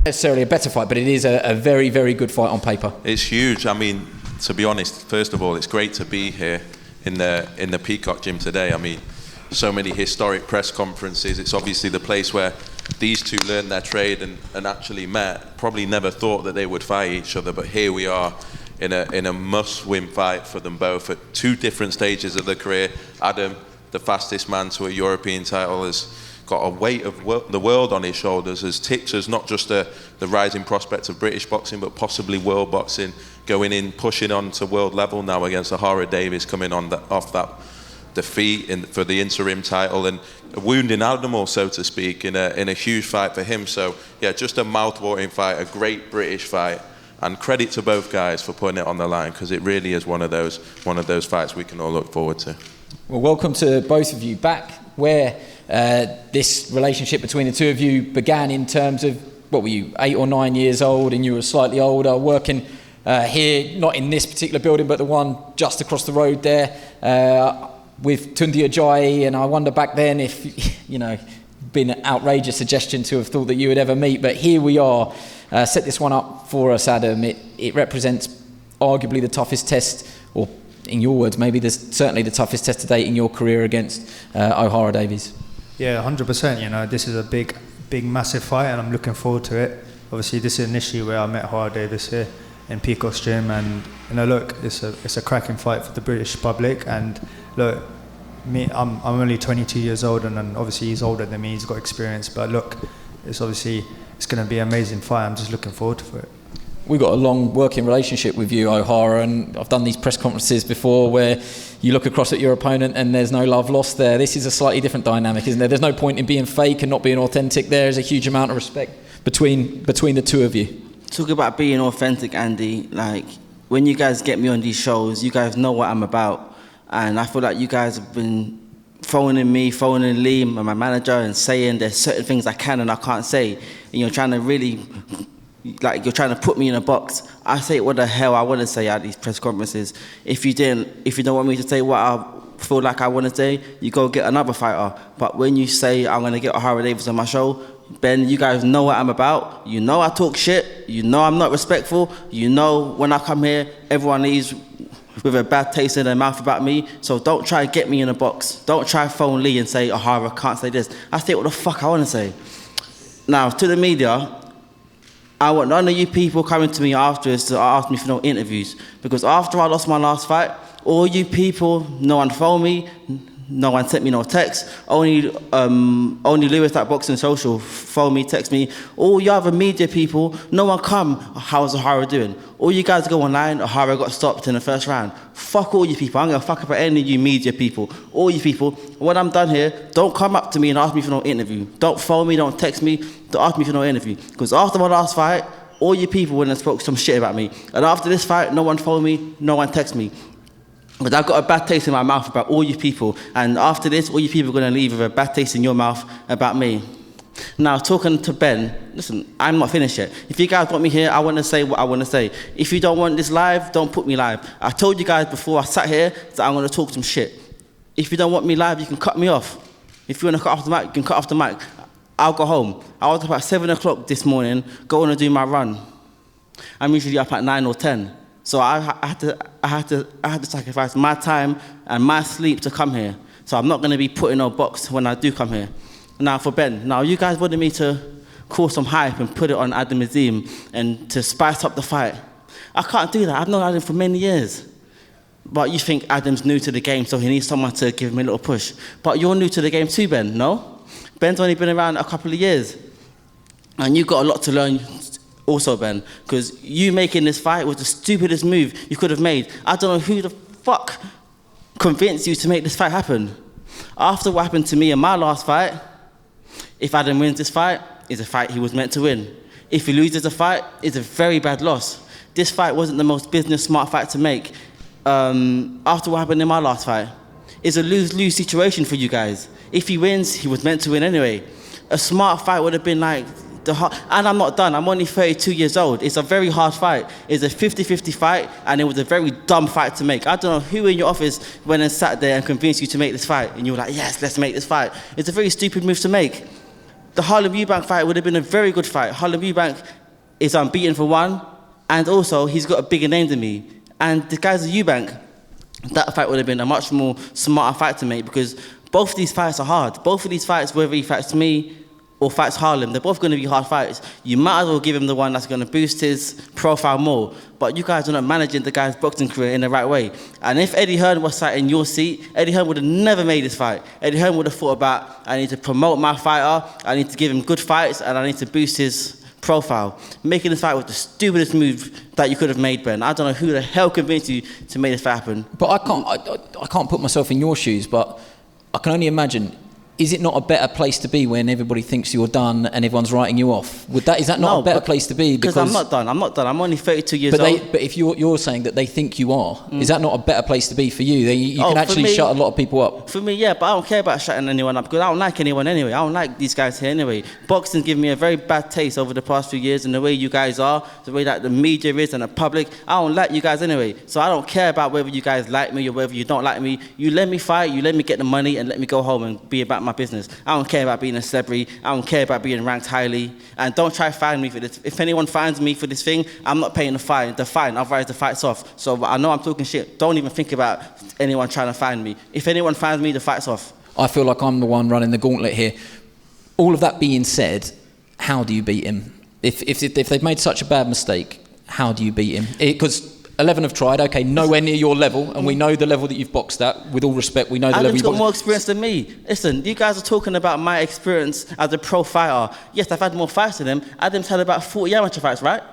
necessarily a better fight, but it is a very, very good fight on paper. It's huge. I mean, to be honest, first of all, it's great to be here in the Peacock Gym today. I mean, so many historic press conferences. It's obviously the place where these two learned their trade and actually met. Probably never thought that they would fight each other, but here we are in a must-win fight for them both at two different stages of their career. Adam, the fastest man to a European title, has got a weight of the world on his shoulders, as tips as not just the rising prospect of British boxing, but possibly world boxing, going in, pushing on to world level now against Ohara Davies, coming on off that defeat for the interim title, and a wounding animal, so to speak, in a huge fight for him. So yeah, just a mouth-watering fight, a great British fight, and credit to both guys for putting it on the line, because it really is one of those fights we can all look forward to. Well, welcome to both of you back where this relationship between the two of you began, in terms of, what were you, 8 or 9 years old, and you were slightly older, working here, not in this particular building, but the one just across the road there, with Tundi Ajayi. And I wonder back then if, you know, been an outrageous suggestion to have thought that you would ever meet, but here we are. Set this one up for us, Adam. It represents arguably the toughest test, or in your words, maybe certainly the toughest test to date in your career against Ohara Davies. Yeah, 100%. You know, this is a big, massive fight, and I'm looking forward to it. Obviously, this is initially where I met Ohara Davies here in Peacock's gym, and you know, look, it's a cracking fight for the British public. And look, I'm only 22 years old, and obviously he's older than me. He's got experience, but look, it's going to be an amazing fight. I'm just looking forward to it. We've got a long working relationship with you, Ohara, and I've done these press conferences before where you look across at your opponent and there's no love lost there. This is a slightly different dynamic, isn't there? There's no point in being fake and not being authentic. There's a huge amount of respect between the two of you. Talk about being authentic, Andy. Like, when you guys get me on these shows, you guys know what I'm about. And I feel like you guys have been phoning Lee and my manager, and saying there's certain things I can and I can't say. And you're trying to really, like, you're trying to put me in a box. I say what the hell I want to say at these press conferences. If you don't want me to say what I feel like I want to say, you go get another fighter. But when you say I'm going to get Ohara Davies on my show, Ben, you guys know what I'm about. You know I talk shit. You know I'm not respectful. You know when I come here, everyone leaves with a bad taste in their mouth about me. So don't try to get me in a box. Don't try to phone Lee and say, Ohara can't say this. I say what the fuck I want to say. Now, to the media, I want none of you people coming to me afterwards to ask me for no interviews. Because after I lost my last fight, all you people, no one phoned me, no one sent me no text. Only Lewis at Boxing Social phoned me, text me. All you other media people, no one come. How's Ohara doing? All you guys go online, Ohara got stopped in the first round. Fuck all you people. I'm gonna fuck about any of you media people. All you people, when I'm done here, don't come up to me and ask me for no interview. Don't phone me, don't text me, don't ask me for no interview. Because after my last fight, all you people went and spoke some shit about me. And after this fight, no one phoned me, no one texted me. But I've got a bad taste in my mouth about all you people. And after this, all you people are going to leave with a bad taste in your mouth about me. Now, talking to Ben, listen, I'm not finished yet. If you guys want me here, I want to say what I want to say. If you don't want this live, don't put me live. I told you guys before I sat here that I'm going to talk some shit. If you don't want me live, you can cut me off. If you want to cut off the mic, you can cut off the mic. I'll go home. I was up at 7 o'clock this morning, going to do my run. I'm usually up at 9 or 10. So I had to sacrifice my time and my sleep to come here. So I'm not going to be put in a box when I do come here. Now for Ben, now you guys wanted me to cause some hype and put it on Adam Azim and to spice up the fight. I can't do that. I've known Adam for many years. But you think Adam's new to the game, so he needs someone to give him a little push. But you're new to the game too, Ben, no? Ben's only been around a couple of years. And you've got a lot to learn also, Ben, because you making this fight was the stupidest move you could have made. I don't know who the fuck convinced you to make this fight happen. After what happened to me in my last fight, if Adam wins this fight, it's a fight he was meant to win. If he loses the fight, it's a very bad loss. This fight wasn't the most business smart fight to make. After what happened in my last fight, it's a lose-lose situation for you guys. If he wins, he was meant to win anyway. A smart fight would have been like, and I'm not done, I'm only 32 years old. It's a very hard fight. It's a 50-50 fight, and it was a very dumb fight to make. I don't know who in your office went and sat there and convinced you to make this fight, and you were like, yes, let's make this fight. It's a very stupid move to make. the Harlem Eubank fight would have been a very good fight. Harlem Eubank is unbeaten for one, and also he's got a bigger name than me. And the guys at Eubank, that fight would have been a much more smarter fight to make, because both of these fights are hard. Both of these fights, whether he fights me or fights Harlem, they're both going to be hard fights. You might as well give him the one that's going to boost his profile more. But you guys are not managing the guy's boxing career in the right way. And if Eddie Hearn was sat in your seat, Eddie Hearn would have never made this fight. Eddie Hearn would have thought about, I need to promote my fighter, I need to give him good fights, and I need to boost his profile. Making this fight was the stupidest move that you could have made, Ben. I don't know who the hell convinced you to make this fight happen. But I can't put myself in your shoes, but I can only imagine, is it not a better place to be when everybody thinks you're done and everyone's writing you off? Is that not a better place to be? Because I'm not done. I'm only 32 years old. But if you're saying that they think you are, is that not a better place to be for you? You can actually shut a lot of people up. For me, yeah, but I don't care about shutting anyone up, because I don't like anyone anyway. I don't like these guys here anyway. Boxing's given me a very bad taste over the past few years, and the way you guys are, the way that the media is and the public, I don't like you guys anyway. So I don't care about whether you guys like me or whether you don't like me. You let me fight, you let me get the money, and let me go home and be about my business. I don't care about being a celebrity. I don't care about being ranked highly. And don't try to find me for this. If anyone finds me for this thing, I'm not paying the fine. Otherwise the fight's off. So I know I'm talking shit. Don't even think about anyone trying to find me. If anyone finds me, the fight's off. I feel like I'm the one running the gauntlet here. All of that being said, how do you beat him? If they've made such a bad mistake, how do you beat him? Because 11 have tried, okay, nowhere near your level, and we know the level that you've boxed at. With all respect, we know the level you've boxed at. Adam's got more experience than me. Listen, you guys are talking about my experience as a pro fighter. Yes, I've had more fights than him. Adam's had about 40 amateur fights, right?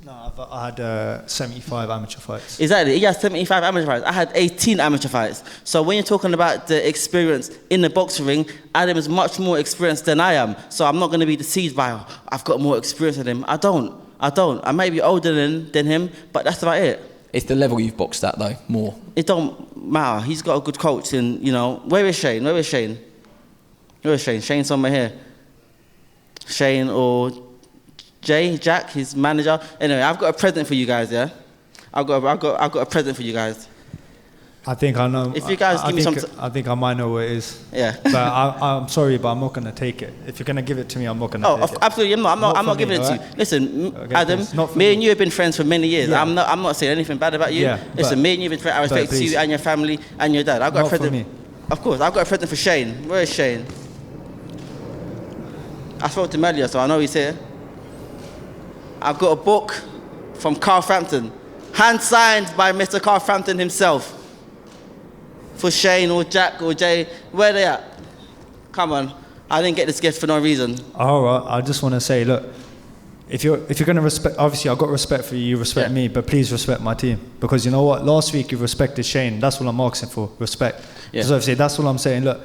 No, I had 75 amateur fights. Exactly, he has 75 amateur fights. I had 18 amateur fights. So when you're talking about the experience in the boxing ring, Adam is much more experienced than I am. So I'm not going to be deceived by, I've got more experience than him. I don't. I might be older than him, but that's about it. It's the level you've boxed at, though, more. It don't matter. He's got a good coach, and, where is Shane? Where is Shane? Shane's somewhere here. Shane or Jack, his manager. Anyway, I've got a present for you guys, yeah? I've got a present for you guys. I think I know. If you guys give me some... I think I might know what it is. Yeah. But I'm sorry, but I'm not going to take it. If you're going to give it to me, I'm not going to take it. Absolutely, I'm not giving it to you. Listen, okay, Adam, me and you have been friends for many years. Yeah. I'm not saying anything bad about you. Yeah, listen, me and you have been friends. I respect you and your family and your dad. I've got a present. For me. Of course, I've got a present for Shane. Where is Shane? I spoke to him earlier, so I know he's here. I've got a book from Carl Frampton, hand-signed by Mr. Carl Frampton himself. For Shane or Jack or Jay, where they at? Come on, I didn't get this gift for no reason. All right, I just want to say, look, if you're going to respect, obviously I've got respect for you, you respect me, but please respect my team. Because you know what, last week you respected Shane, that's what I'm asking for, respect. Because obviously that's what I'm saying, look,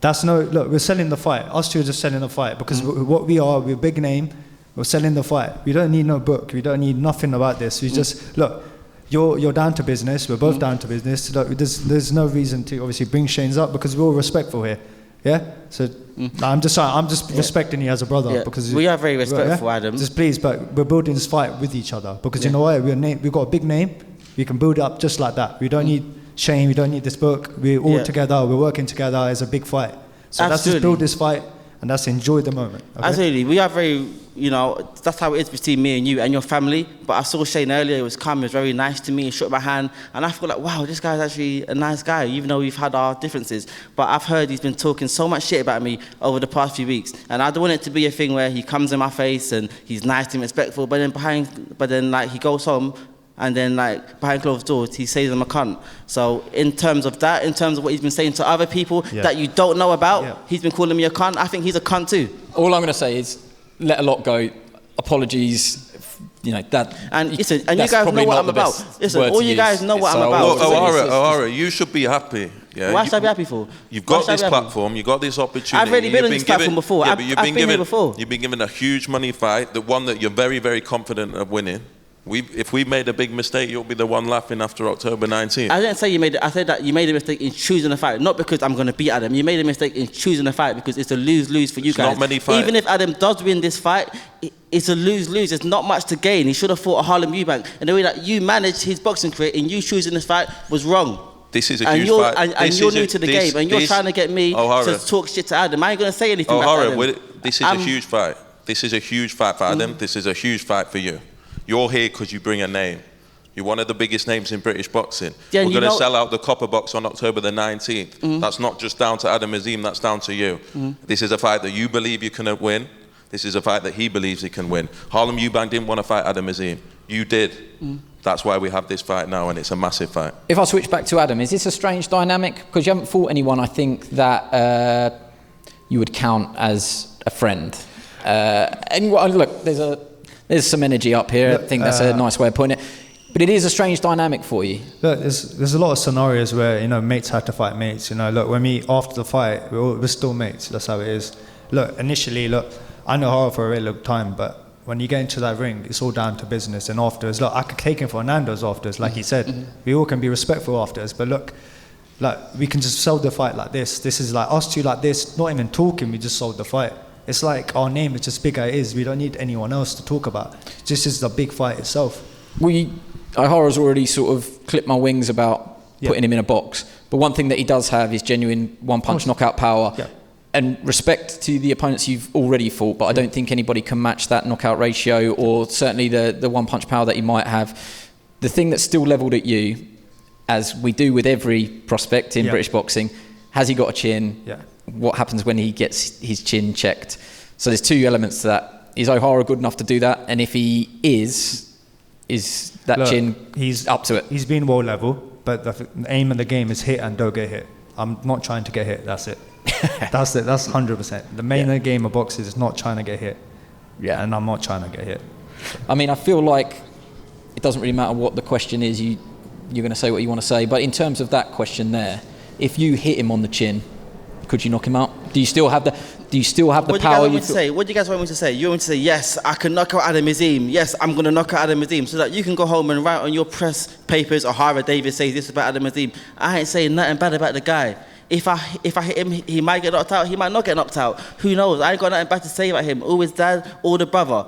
we're selling the fight, us two are just selling the fight, because what we are, we're a big name, we're selling the fight. We don't need no book, we don't need nothing about this, we just, look, You're down to business. We're both down to business. There's no reason to obviously bring Shane's up because we're all respectful here. Yeah. So I'm just respecting you as a brother because we are very respectful, Adam. Just please, but we're building this fight with each other because you know what? We've got a big name. We can build up just like that. We don't need Shane. We don't need this book. We're all together. We're working together as a big fight. So let's just build this fight and let's enjoy the moment. Okay? Absolutely. We are very. That's how it is between me and you and your family. But I saw Shane earlier, he was calm, he was very nice to me, he shook my hand, and I feel like, wow, this guy's actually a nice guy, even though we've had our differences. But I've heard he's been talking so much shit about me over the past few weeks, and I don't want it to be a thing where he comes in my face and he's nice and respectful, but then he goes home, and then behind closed doors, he says I'm a cunt. So in terms of what he's been saying to other people that you don't know about, he's been calling me a cunt. I think he's a cunt too. All I'm going to say is, let a lot go. Apologies, that. And listen, and you guys know what I'm about. Listen, all you guys know what I'm about. Ohara, you should be happy. Yeah, why should I be happy for? You've got this platform, you've got this opportunity. I've already been on this platform before. Yeah, I've been here before. You've been given a huge money fight, the one that you're very, very confident of winning. If we made a big mistake, you'll be the one laughing after October 19th. I didn't say you made it. I said that you made a mistake in choosing a fight, not because I'm going to beat Adam. You made a mistake in choosing a fight because it's a lose-lose for you guys. Not many fights. Even if Adam does win this fight, it's a lose-lose. There's not much to gain. He should have fought a Harlem Eubank. And the way that you managed his boxing career in you choosing this fight was wrong. This is a huge fight. And you're new to the game, and you're trying to get me to talk shit to Adam. I ain't going to say anything about Adam. This is a huge fight. This is a huge fight for Adam. This is a huge fight for you. You're here because you bring a name. You're one of the biggest names in British boxing. Yeah, we're going to sell out the Copper Box on October the 19th. That's not just down to Adam Azim, that's down to you. This is a fight that you believe you can win. This is a fight that he believes he can win. Harlem Eubank didn't want to fight Adam Azim. You did. That's why we have this fight now, and it's a massive fight. If I switch back to Adam, is this a strange dynamic? Because you haven't fought anyone, I think, that you would count as a friend. And look, there's some energy up here. I think that's a nice way of putting it. But it is a strange dynamic for you. Look, there's a lot of scenarios where, you know, mates had to fight mates. You know, look, when we, after the fight, we're still mates. That's how it is. Look, initially, look, I know Ohara for a really long time, but when you get into that ring, it's all down to business. And afterwards, look, I could take him for Nando's afterwards, like he said. We all can be respectful afterwards. But look, like, we can just sell the fight like this. This is like us two like this, not even talking, we just sold the fight. It's like our name is just bigger it is. We don't need anyone else to talk about. This is the big fight itself. Ohara's already sort of clipped my wings about putting him in a box. But one thing that he does have is genuine one-punch knockout power. Yeah. And respect to the opponents you've already fought, but I don't think anybody can match that knockout ratio or certainly the one-punch power that he might have. The thing that's still levelled at you, as we do with every prospect in British boxing, has he got a chin? Yeah. What happens when he gets his chin checked? So there's two elements to that. Is Ohara good enough to do that? And if he is that chin up to it? He's been world level, but the aim of the game is hit and don't get hit. I'm not trying to get hit, that's it. That's it, that's 100%. The main of the game of boxing is not trying to get hit. Yeah. And I'm not trying to get hit. I mean, I feel like it doesn't really matter what the question is, you're going to say what you want to say, but in terms of that question there, if you hit him on the chin, could you knock him out? Do you still have the power? What do you guys want me to say? You want me to say, yes, I can knock out Adam Azim. Yes, I'm going to knock out Adam Azim. So that you can go home and write on your press papers, Ohara Davies says this about Adam Azim. I ain't saying nothing bad about the guy. If I hit him, he might get knocked out. He might not get knocked out. Who knows? I ain't got nothing bad to say about him. Or his dad, or the brother.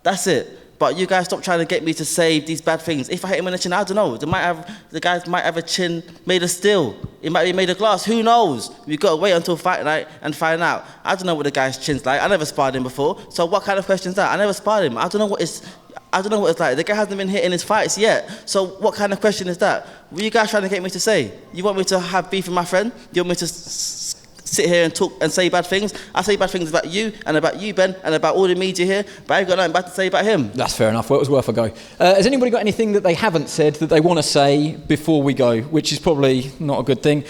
That's it. But you guys stop trying to get me to say these bad things. If I hit him in the chin, I don't know. The guys might have a chin made of steel. It might be made of glass. Who knows? We've got to wait until fight night and find out. I don't know what the guy's chin's like. I never sparred him before. So what kind of question's that? I never sparred him. I don't know what it's like. The guy hasn't been hit in his fights yet. So what kind of question is that? What are you guys trying to get me to say? You want me to have beef with my friend? You want me to sit here and talk and say bad things? I say bad things about you and about you, Ben, and about all the media here, but I ain't got nothing bad to say about him. That's fair enough. Well, it was worth a go. Has anybody got anything that they haven't said that they want to say before we go, which is probably not a good thing?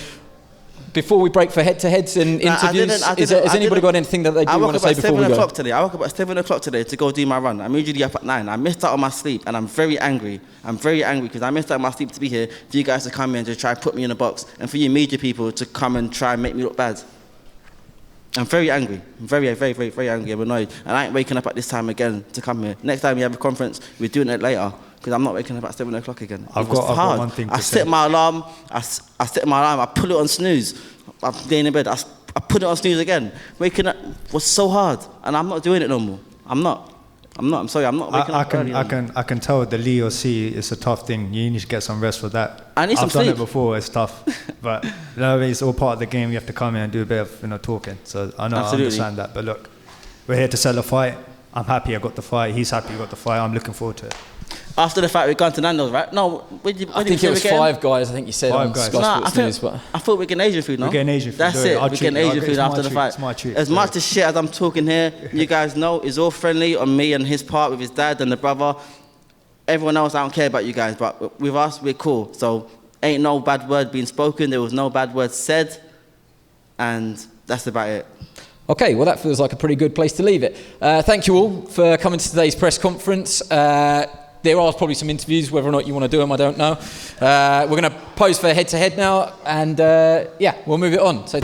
Before we break for head-to-heads and interviews, has anybody got anything that they do want to say before we go? I woke up at 7 o'clock today to go do my run. I'm usually up at 9. I missed out on my sleep, and I'm very angry. I'm very angry because I missed out on my sleep to be here for you guys to come in and to try and put me in a box, and for you media people to come and try and make me look bad. I'm very angry. I'm very, very, very, very angry. I'm annoyed. And I ain't waking up at this time again to come here. Next time we have a conference, we're doing it later because I'm not waking up at 7 o'clock again. I've got one thing to say. I set my alarm. I put it on snooze. I'm laying in bed. I put it on snooze again. Waking up was so hard, and I'm not doing it no more. I'm not. I'm sorry. I'm not waking up early no more. I can tell the Lee or C is a tough thing. You need to get some rest for that. I need some sleep. I've done it before. It's tough, but it's all part of the game. You have to come in and do a bit of talking. So I know. Absolutely. I understand that. But look, we're here to sell a fight. I'm happy I got the fight. He's happy he got the fight. I'm looking forward to it. After the fight, we've gone to Nando's, right? No, I think it was Five Guys. I think you said on Sky Sports News. I thought we're getting Asian food, no? We're getting Asian food. That's it. We're getting Asian food after the fight. It's my treat. As much as shit as I'm talking here, you guys know it's all friendly on me and his part with his dad and the brother. Everyone else, I don't care about you guys, but with us, we're cool. So ain't no bad word being spoken. There was no bad word said, and that's about it. Okay, well that feels like a pretty good place to leave it. Thank you all for coming to today's press conference. There are probably some interviews, whether or not you want to do them, I don't know. We're going to pose for head-to-head now, and we'll move it on. So.